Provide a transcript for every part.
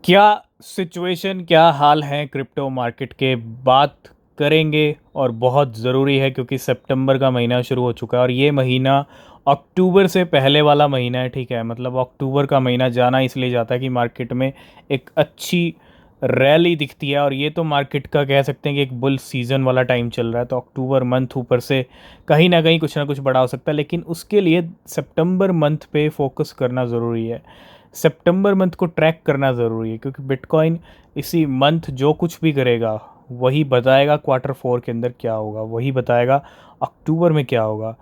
क्या सिचुएशन, क्या हाल है क्रिप्टो मार्केट के, बात करेंगे। और बहुत ज़रूरी है क्योंकि सितंबर का महीना शुरू हो चुका है और ये महीना अक्टूबर से पहले वाला महीना है। ठीक है, मतलब अक्टूबर का महीना जाना इसलिए जाता है कि मार्केट में एक अच्छी रैली दिखती है और ये तो मार्केट का कह सकते हैं कि एक बुल सीज़न वाला टाइम चल रहा है। तो अक्टूबर मंथ ऊपर से कहीं ना कहीं कुछ ना कुछ बड़ा हो सकता है, लेकिन उसके लिए सितंबर मंथ पे फोकस करना ज़रूरी है। सितंबर मंथ को ट्रैक करना ज़रूरी है क्योंकि बिटकॉइन इसी मंथ जो कुछ भी करेगा वही बताएगा क्वार्टर फोर के अंदर क्या होगा, वही बताएगा अक्टूबर में क्या होगा।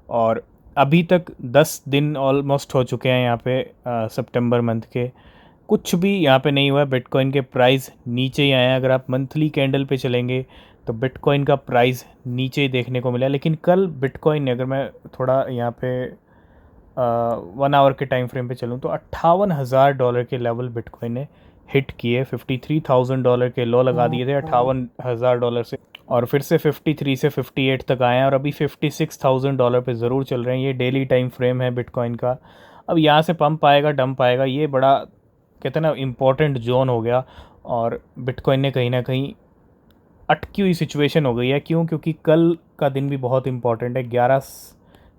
और अभी तक 10 दिन ऑलमोस्ट हो चुके हैं यहाँ पे सितंबर मंथ के, कुछ भी यहाँ पे नहीं हुआ है। बिटकॉइन के प्राइस नीचे ही आए हैं। अगर आप मंथली कैंडल पे चलेंगे तो बिटकॉइन का प्राइस नीचे ही देखने को मिला है। लेकिन कल बिटकॉइन ने, अगर मैं थोड़ा यहाँ पे 1 आवर के टाइम फ्रेम पे चलूँ तो $58,000 के लेवल बिटकॉइन ने हिट किए। $53,000 के लो लगा दिए थे $58,000 से, और फिर से 53 से 58 तक आए हैं और अभी $56,000 पे ज़रूर चल रहे हैं। ये डेली टाइम फ्रेम है बिटकॉइन का। अब यहाँ से पंप आएगा, डंप आएगा, ये बड़ा कहते हैं ना इम्पोर्टेंट जोन हो गया। और बिटकॉइन ने कहीं ना कहीं अटकी हुई सिचुएशन हो गई है। क्यों? क्योंकि कल का दिन भी बहुत इंपॉर्टेंट है। 11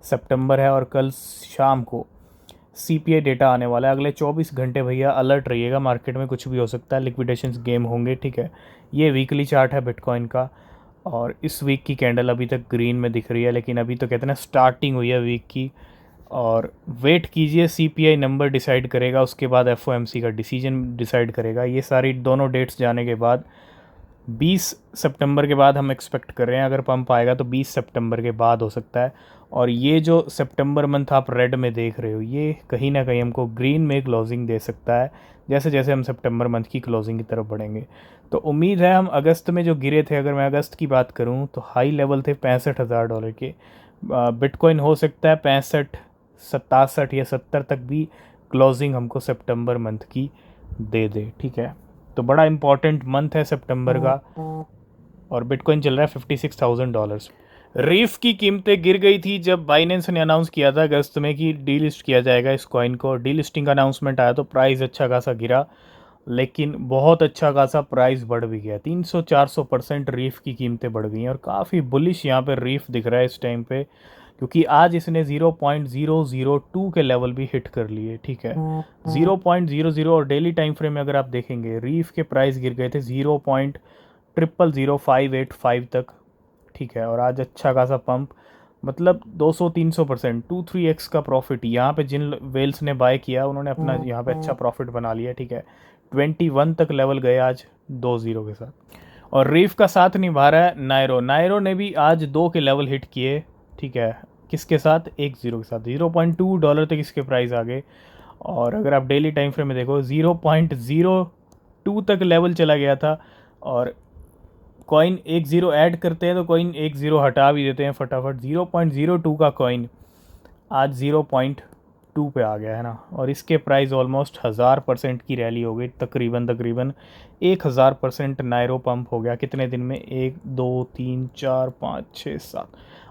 सितंबर है और कल शाम को सीपीआई डेटा आने वाला है। अगले 24 घंटे भैया अलर्ट रहिएगा, मार्केट में कुछ भी हो सकता है, लिक्विडेशंस गेम होंगे। ठीक है, ये वीकली चार्ट है बिटकॉइन का और इस वीक की कैंडल अभी तक ग्रीन में दिख रही है, लेकिन अभी तो कहते हैं ना स्टार्टिंग हुई है वीक की। और वेट कीजिए, सीपीआई नंबर डिसाइड करेगा, उसके बाद एफओएमसी का डिसीजन डिसाइड करेगा। ये सारी दोनों डेट्स जाने के बाद 20 सितंबर के बाद हम एक्सपेक्ट कर रहे हैं, अगर पंप आएगा तो 20 सितंबर के बाद हो सकता है। और ये जो सितंबर मंथ आप रेड में देख रहे हो, ये कहीं ना कहीं हमको ग्रीन में क्लोजिंग दे सकता है जैसे जैसे हम सितंबर मंथ की क्लोजिंग की तरफ बढ़ेंगे। तो उम्मीद है, हम अगस्त में जो गिरे थे, अगर मैं अगस्त की बात करूं तो हाई लेवल थे $65,000 के। बिटकॉइन हो सकता है 65, 67 या 70 तक भी क्लोजिंग हमको सितंबर मंथ की दे दे। ठीक है, तो बड़ा इंपॉर्टेंट मंथ है सितंबर का और बिटकॉइन चल रहा है $56,000। रीफ की कीमतें गिर गई थी जब बाइनेंस ने अनाउंस किया था अगस्त में कि डीलिस्ट किया जाएगा इस कॉइन को। डीलिस्टिंग का अनाउंसमेंट आया तो प्राइस अच्छा खासा गिरा, लेकिन बहुत अच्छा खासा प्राइस बढ़ भी गया। 300-400% रीफ की कीमतें बढ़ गई हैं और काफ़ी बुलिश यहाँ पे रीफ दिख रहा है इस टाइम पे, क्योंकि आज इसने 0.002 के लेवल भी हिट कर लिए। ठीक है, 0.00, और डेली टाइम फ्रेम में अगर आप देखेंगे रीफ के प्राइस गिर गए थे 0.000585 तक। ठीक है, और आज अच्छा खासा पंप, मतलब 200-300%, 2-3x का प्रॉफिट यहाँ पे जिन वेल्स ने बाय किया उन्होंने अपना यहाँ पे अच्छा प्रॉफिट बना लिया। ठीक है, 21 तक लेवल गए आज 2-0 के साथ। और रीफ का साथ निभा रहा है नायरो। नायरो ने भी आज 2 के लेवल हिट किए। ठीक है, किसके साथ? 1-0 के साथ। $0.2 तक इसके प्राइस आ गए। और अगर आप डेली टाइम फ्रेम में देखो 0.02 तक लेवल चला गया था। और कॉइन 1-0 ऐड करते हैं तो कॉइन 1-0 हटा भी देते हैं फटाफट। 0.02 का कॉइन आज 0.2 पे आ गया है ना, और इसके प्राइस ऑलमोस्ट 1000% की रैली हो गई। तकरीबन तकरीबन 1000% नायरो पंप हो गया। कितने दिन में? 1 2 3 4 5 6 7,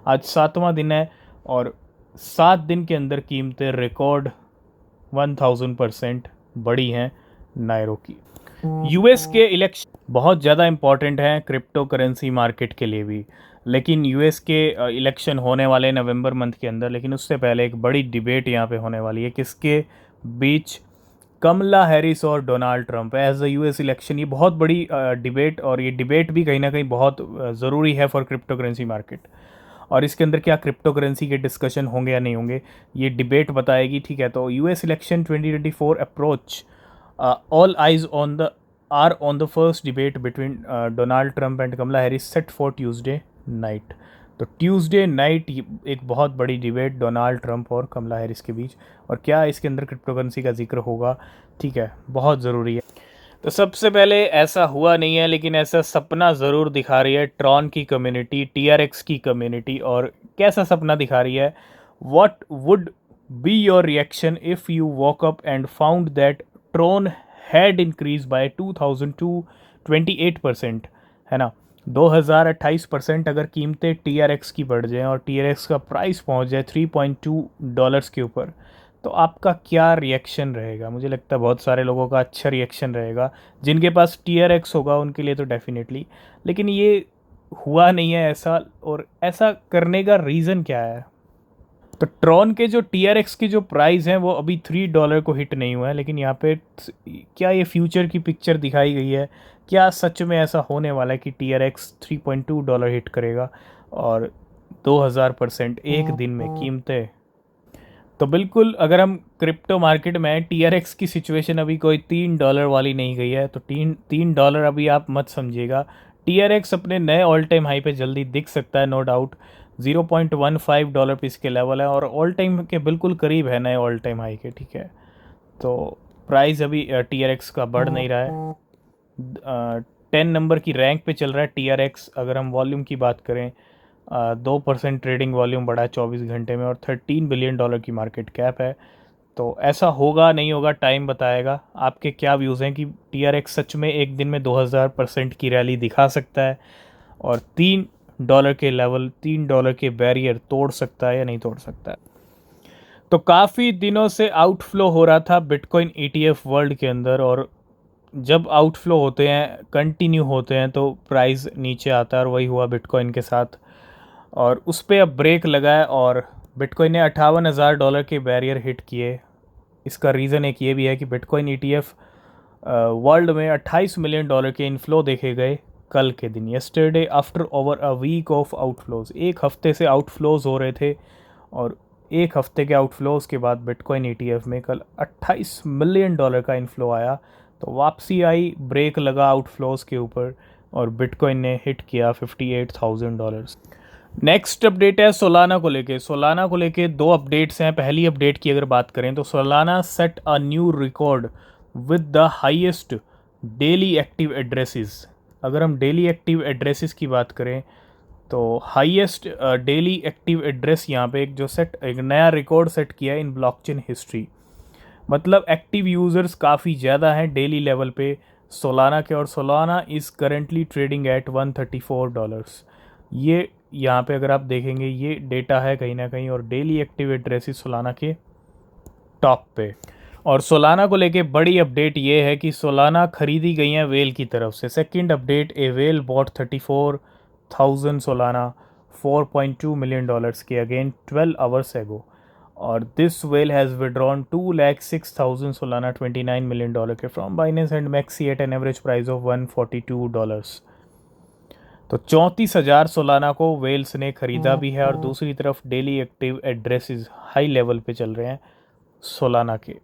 आज 7वां दिन है और 7 दिन के अंदर कीमतें रिकॉर्ड 1000% बढ़ी हैं नायरो की। यूएस के इलेक्शन बहुत ज़्यादा इम्पॉर्टेंट हैं क्रिप्टो करेंसी मार्केट के लिए भी। लेकिन यूएस के इलेक्शन होने वाले नवंबर मंथ के अंदर, लेकिन उससे पहले एक बड़ी डिबेट यहाँ पे होने वाली है। किसके बीच? कमला हैरिस और Donald Trump as a US election. ये बहुत बड़ी डिबेट, और ये डिबेट भी कहीं ना कहीं बहुत ज़रूरी है फॉर क्रिप्टो करेंसी मार्केट। और इसके अंदर क्या क्रिप्टो करेंसी के डिस्कशन होंगे या नहीं होंगे, ये डिबेट बताएगी। ठीक है, तो US election 2024 approach, all eyes on the are on the first debate between Donald Trump and Kamala Harris set for Tuesday night। तो ट्यूसडे नाइट एक बहुत बड़ी डिबेट डोनाल्ड ट्रंप और कमला हैरिस के बीच, और क्या इसके अंदर क्रिप्टो करेंसी का जिक्र होगा? ठीक है, बहुत ज़रूरी है। तो सबसे पहले, ऐसा हुआ नहीं है लेकिन ऐसा सपना ज़रूर दिखा रही है ट्रॉन की कम्युनिटी, टीआरएक्स की कम्युनिटी। और कैसा सपना दिखा रही है? What would be your reaction if you walk up and found that Tron had increase by 2028%, है ना, 2028% अगर कीमतें टीआरएक्स की बढ़ जाएं और टीआरएक्स का प्राइस पहुंच जाए $3.2 के ऊपर, तो आपका क्या रिएक्शन रहेगा? मुझे लगता है बहुत सारे लोगों का अच्छा रिएक्शन रहेगा। जिनके पास TRX होगा उनके लिए तो डेफिनेटली, लेकिन ये हुआ नहीं है ऐसा। और ऐसा करने का रीज़न क्या है? तो ट्रॉन के जो TRX की जो प्राइस हैं वो अभी $3 को हिट नहीं हुआ है, लेकिन यहाँ पे क्या ये फ्यूचर की पिक्चर दिखाई गई है? क्या सच में ऐसा होने वाला है कि TRX $3.2 हिट करेगा और 2000% एक दिन में कीमतें? तो बिल्कुल, अगर हम क्रिप्टो मार्केट में TRX की सिचुएशन अभी कोई $3 वाली नहीं गई है, तो $3 अभी आप मत समझिएगा। TRX अपने नए ऑल टाइम हाई पे जल्दी दिख सकता है, नो डाउट। $0.15 पे इसके लेवल है और ऑल टाइम के बिल्कुल करीब है नए ऑल टाइम हाई के, ठीक है। तो प्राइस अभी TRX का बढ़ नहीं रहा है। 10 नंबर की रैंक पे चल रहा है TRX। अगर हम वॉल्यूम की बात करें, 2% ट्रेडिंग वॉल्यूम बढ़ा है 24 घंटे में और $13 बिलियन की मार्केट कैप है। तो ऐसा होगा नहीं होगा, टाइम बताएगा। आपके क्या व्यूज़ हैं कि TRX सच में एक दिन में 2000% की रैली दिखा सकता है और $3 के लेवल, $3 के बैरियर तोड़ सकता है या नहीं तोड़ सकता है? तो काफ़ी दिनों से आउटफ्लो हो रहा था बिटकॉइन ETF वर्ल्ड के अंदर, और जब आउटफ्लो होते हैं, कंटिन्यू होते हैं, तो प्राइस नीचे आता है, और वही हुआ बिटकॉइन के साथ। और उस पर अब ब्रेक लगा है और बिटकॉइन ने $58,000 के बैरियर हिट किए। इसका रीज़न एक ये भी है कि बिटकॉइन ETF वर्ल्ड में $28 मिलियन के इनफ्लो देखे गए कल के दिन, yesterday, after over a week of outflows. एक हफ्ते से आउटफ्लोज हो रहे थे और एक हफ्ते के आउटफ्लोज के बाद बिटकॉइन ETF में कल $28 मिलियन का इनफ्लो आया। तो वापसी आई, ब्रेक लगा आउटफ्लोज के ऊपर और बिटकॉइन ने हिट किया $58,000। नेक्स्ट अपडेट है सोलाना को लेके दो अपडेट्स हैं। पहली अपडेट की अगर बात करें तो Solana set a new record with the highest daily active addresses. अगर हम डेली एक्टिव एड्रेसेस की बात करें तो हाईएस्ट डेली एक्टिव एड्रेस यहाँ पे एक नया रिकॉर्ड सेट किया है इन ब्लॉकचेन हिस्ट्री। मतलब एक्टिव यूज़र्स काफ़ी ज़्यादा हैं डेली लेवल पे सोलाना के, और Solana is currently trading at $134। ये यहाँ पे अगर आप देखेंगे ये डेटा है कहीं ना कहीं, और डेली एक्टिव एड्रेसेस सोलाना के टॉप पे। और सोलाना को लेके बड़ी अपडेट ये है कि सोलाना खरीदी गई हैं वेल की तरफ से। Second update, a whale bought 34,000 Solana $4.2 million के अगेन 12 आवर्स एगो, और this whale has withdrawn 2,06,000 Solana $29 million के from Binance and MEXC at an average price of $142। तो 34,000 सोलाना को वेल्स ने ख़रीदा भी है, और दूसरी तरफ daily active addresses high level पे चल रहे हैं सोलाना के।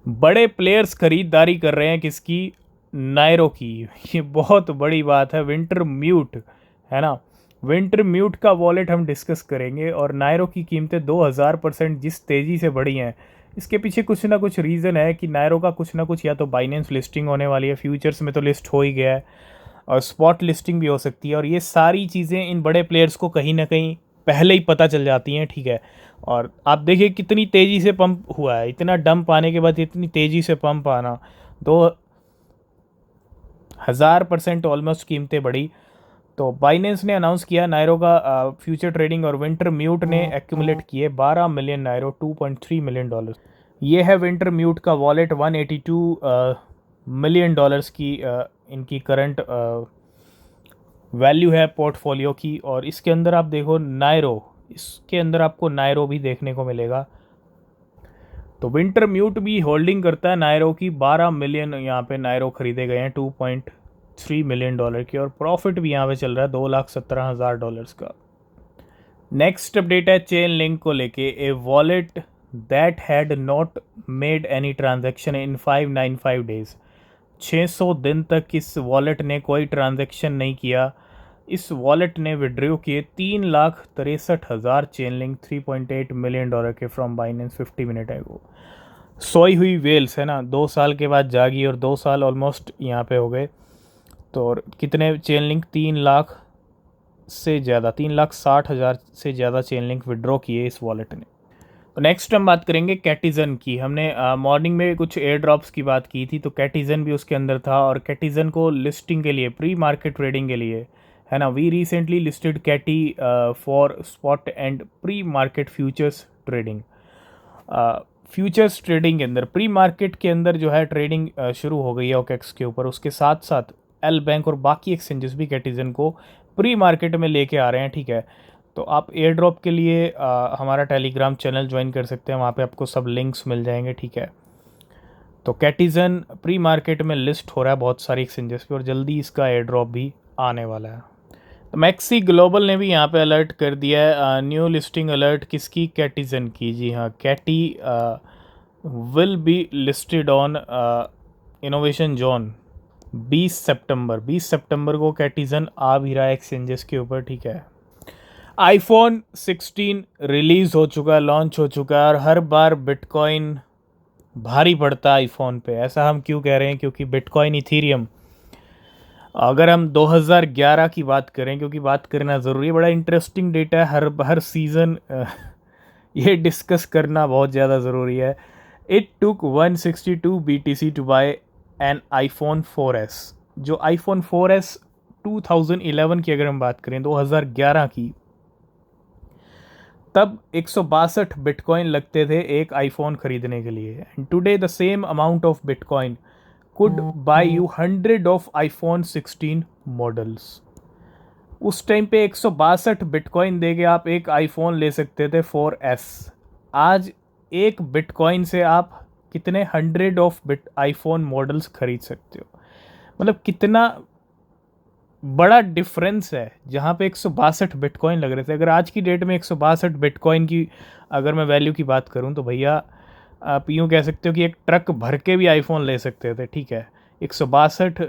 बड़े प्लेयर्स खरीदारी कर रहे हैं किसकी? नायरो की। ये बहुत बड़ी बात है। विंटर म्यूट है ना, विंटर म्यूट का वॉलेट हम डिस्कस करेंगे, और नायरो की कीमतें 2000% जिस तेज़ी से बढ़ी हैं, इसके पीछे कुछ ना कुछ रीज़न है कि नायरो का कुछ ना कुछ, या तो बाइनेंस लिस्टिंग होने वाली है, फ्यूचर्स में तो लिस्ट हो ही गया है, और स्पॉट लिस्टिंग भी हो सकती है। और ये सारी चीज़ें इन बड़े प्लेयर्स को कहीं ना कहीं पहले ही पता चल जाती हैं, ठीक है। और आप देखिए कितनी तेज़ी से पंप हुआ है, इतना डंप आने के बाद इतनी तेज़ी से पंप आना, 2000% ऑलमोस्ट कीमतें बढ़ी। तो बाइनेंस ने अनाउंस किया नायरो का फ्यूचर ट्रेडिंग, और विंटर म्यूट ने एक्यूमुलेट किए 12 मिलियन नायरो, $2.3 मिलियन। ये है विंटर म्यूट का वॉलेट। $182 मिलियन की इनकी करंट वैल्यू है पोर्टफोलियो की। और इसके अंदर आप देखो नायरो, इसके अंदर आपको नायरो भी देखने को मिलेगा। तो विंटर म्यूट भी होल्डिंग करता है नायरो की। 12 मिलियन यहाँ पे नायरो खरीदे गए हैं $2.3 मिलियन की, और प्रॉफिट भी यहाँ पे चल रहा है $2,17,000 का। नेक्स्ट अपडेट है चेन लिंक को लेके। ए wallet that had not made any transaction in 595 days. 600 दिन तक इस वॉलेट ने कोई ट्रांजैक्शन नहीं किया। इस वॉलेट ने विड्रॉ किए 3,63,000 चेन लिंक, $3.8 मिलियन के फ्रॉम बाइनेंस 50 मिनट एगो। सोई हुई वेल्स है ना, 2 साल के बाद जागी, और 2 साल ऑलमोस्ट यहाँ पे हो गए। तो और कितने चेन लिंक? 3 लाख से ज़्यादा, 3,60,000 से ज़्यादा चेन लिंक विड्रॉ किए इस वॉलेट ने। तो नेक्स्ट हम बात करेंगे कैटिजन की। हमने मॉर्निंग में कुछ एयर ड्रॉप्स की बात की थी, तो कैटिजन भी उसके अंदर था, और कैटिजन को लिस्टिंग के लिए, प्री मार्केट ट्रेडिंग के लिए, है ना, we recently listed CATI for spot and pre market futures trading. Futures trading के अंदर प्री मार्केट के अंदर जो है ट्रेडिंग शुरू हो गई है ओकेक्स के ऊपर। उसके साथ साथ एल बैंक और बाकी एक्सचेंजेस भी कैटिजन को प्री मार्केट में लेके आ रहे हैं, ठीक है। तो आप एयर ड्रॉप के लिए हमारा टेलीग्राम चैनल ज्वाइन कर सकते हैं, वहाँ पे आपको सब लिंक्स मिल जाएंगे, ठीक है। तो कैटिजन प्री मार्केट में लिस्ट हो रहा है बहुत सारी एक्सचेंजेस पे और जल्दी इसका एयर ड्रॉप भी आने वाला है। तो मैक्सी ग्लोबल ने भी यहाँ पे अलर्ट कर दिया है, न्यू लिस्टिंग अलर्ट किसकी, कैटिजन की। जी हाँ, CATI will be listed on innovation zone 20 सितंबर को कैटिजन आ भी रहा है एक्सचेंजेस के ऊपर, ठीक है। आईफोन 16 रिलीज़ हो चुका है, लॉन्च हो चुका है और हर बार बिटकॉइन भारी पड़ता है आईफोन पे। ऐसा हम क्यों कह रहे हैं, क्योंकि बिटकॉइन इथीरियम, अगर हम 2011 की बात करें, क्योंकि बात करना ज़रूरी है, बड़ा इंटरेस्टिंग डेटा है, हर सीज़न ये डिस्कस करना बहुत ज़्यादा ज़रूरी है। It took 162 BTC to buy an iPhone 4S। जो आईफोन 4S 2011 की अगर हम बात करें, 2011 की, तब 162 बिटकॉइन लगते थे एक आईफोन खरीदने के लिए। And today the same amount of bitcoin could bye you 100 of iPhone 16 models. उस टाइम पे 162 बिटकॉइन दे के आप एक आईफोन ले सकते थे 4S। आज एक बिटकॉइन से आप कितने 100 ऑफ आईफोन मॉडल्स खरीद सकते हो। मतलब कितना बड़ा डिफरेंस है। जहाँ पे 162 बिटकॉइन लग रहे थे, अगर आज की डेट में 162 बिटकॉइन की अगर मैं वैल्यू की बात करूँ तो भैया आप यूँ कह सकते हो कि एक ट्रक भर के भी आईफोन ले सकते थे, ठीक है। 162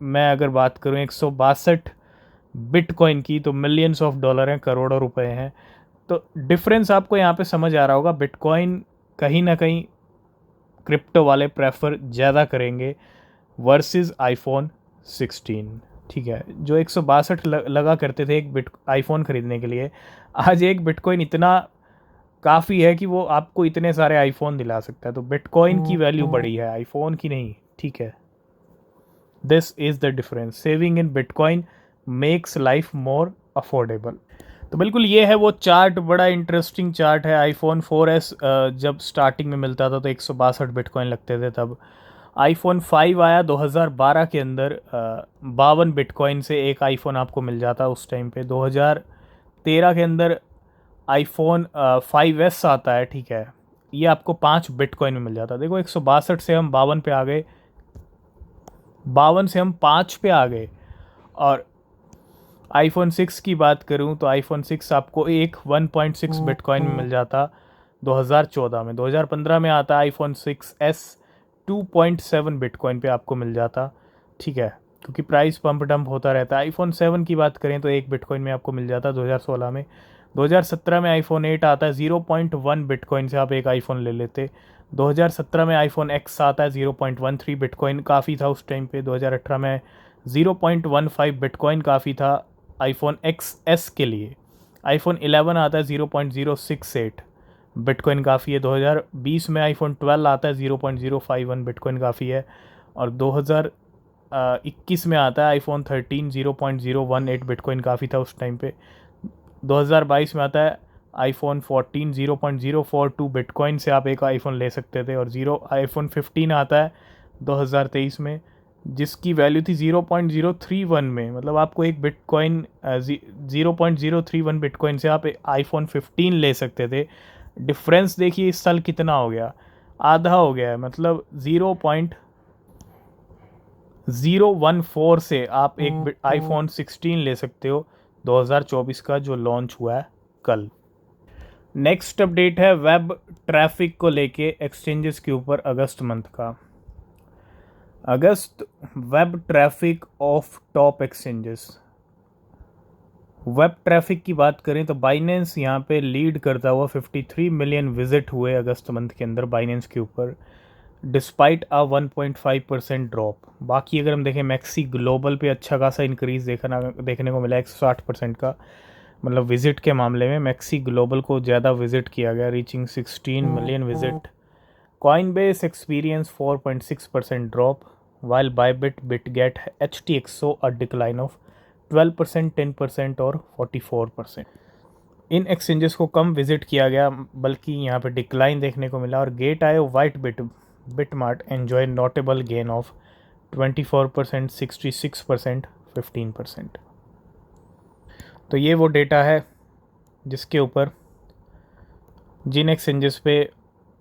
मैं अगर बात करूँ 162 बिटकॉइन की तो मिलियंस ऑफ डॉलर हैं, करोड़ों रुपए हैं। तो डिफरेंस आपको यहाँ पे समझ आ रहा होगा। बिटकॉइन कहीं ना कहीं क्रिप्टो वाले प्रेफर ज़्यादा करेंगे वर्सेस आईफोन 16, ठीक है। जो 162 लगा करते थे एक आईफोन ख़रीदने के लिए, आज एक बिटकॉइन इतना काफ़ी है कि वो आपको इतने सारे आईफोन दिला सकता है। तो बिटकॉइन की वैल्यू बड़ी है, आईफोन की नहीं, ठीक है। This is the difference. Saving in bitcoin makes life more affordable. तो बिल्कुल ये है वो चार्ट, बड़ा इंटरेस्टिंग चार्ट है। आईफोन 4S जब स्टार्टिंग में मिलता था तो 162 बिटकॉइन लगते थे। तब आईफोन 5 आया 2012 के अंदर, 52 बिटकॉइन से एक आईफोन आपको मिल जाता उस टाइम पे। 2013 के अंदर आईफोन 5S आता है, ठीक है। ये आपको 5 बिटकॉइन में मिल जाता। देखो 162 से हम 52 पे आ गए, 52 से हम 5 पे आ गए। और आईफोन 6 की बात करूं तो आईफोन 6 आपको एक 1.6 बिटकॉइन में मिल जाता 2014 में। 2015 में आता आईफोन 6S 2.7 बिटकॉइन पे आपको मिल जाता, ठीक है। क्योंकि प्राइस पंप डंप होता रहता है। आईफोन 7 की बात करें तो एक बिटकॉइन में आपको मिल जाता 2016 में। 2017 में आईफोन 8 आता है, 0.1 बिटकॉइन से आप एक आईफोन ले लेते। 2017 में आईफोन X आता है, 0.13 बिटकॉइन काफ़ी था उस टाइम पे। 2018 में 0.15 बिटकॉइन काफ़ी था आईफोन XS के लिए। आईफोन 11 आता है 0.068 बिटकॉइन काफ़ी है। 2020 में आईफोन 12 आता है 0.051 बिटकॉइन काफ़ी है। और 2021 में आता है आईफोन 13 0.018 बिटकॉइन काफ़ी था उस टाइम पे। 2022 में आता है आईफोन 14 0.042 बिटकॉइन से आप एक आईफोन ले सकते थे। और आईफोन 15 आता है 2023 में, जिसकी वैल्यू थी 0.031 में। मतलब आपको एक बिटकॉइन 0.031 बिटकॉइन से आप आईफोन 15 ले सकते थे। डिफरेंस देखिए इस साल कितना हो गया, आधा हो गया है। मतलब 0.014 से आप एक आईफोन 16 ले सकते हो 2024 का, जो लॉन्च हुआ है कल। नेक्स्ट अपडेट है वेब ट्रैफिक को लेके एक्सचेंजेस के ऊपर अगस्त मंथ का। अगस्त web traffic of top exchanges. Web traffic की बात करें तो बाइनेंस यहाँ पे लीड करता हुआ 53 मिलियन विजिट हुए अगस्त मंथ के अंदर बाइनेंस के ऊपर, डिस्पाइट अ 1.5% ड्रॉप। बाकी अगर हम देखें मैक्सी ग्लोबल पे अच्छा खासा इंक्रीज देखने को मिला 160% का। मतलब विजिट के मामले में मैक्सी ग्लोबल को ज़्यादा विजिट किया गया, reaching 16 million visit. Coinbase experienced 4.6% drop, while Bybit, Bitget, HTX saw a decline of 12%, 10% और 44%. इन एक्सचेंजेस को कम विजिट किया गया, बल्कि यहाँ पे डिक्लाइन देखने को मिला। और गेट आयो white BitMart enjoy notable gain of 24%, 66%, 15%। तो ये वो डेटा है जिसके ऊपर जिन एक्सचेंजेस पे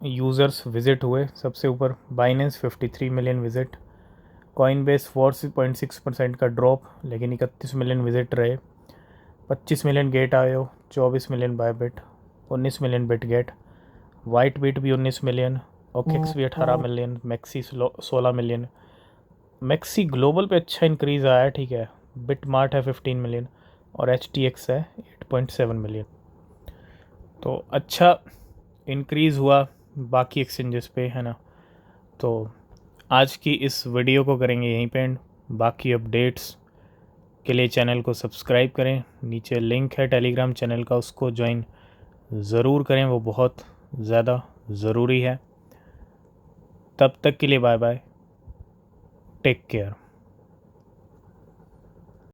यूज़र्स विज़िट हुए। सबसे ऊपर बाइनेंस 53 मिलियन विज़िट, कॉइनबेस 4.6% का ड्रॉप, लेकिन 31 मिलियन विज़िट रहे। 25 मिलियन गेट आयो, 24 million Bybit, 19 million Bitget, white bit भी 19 मिलियन, ओकेक्स भी 18 million, maxi 16 million. Maxi global पे अच्छा इंक्रीज़ आया है, ठीक है। बिट मार्ट है 15 मिलियन और HTX है 8.7 मिलियन। तो अच्छा इंक्रीज़ हुआ बाकी एक्सचेंजेस पे, है ना। तो आज की इस वीडियो को करेंगे यहीं पे एंड। बाकी अपडेट्स के लिए चैनल को सब्सक्राइब करें, नीचे लिंक है टेलीग्राम चैनल का, उसको ज्वाइन ज़रूर करें, वो बहुत ज़्यादा ज़रूरी है। तब तक के लिए बाय बाय, टेक केयर।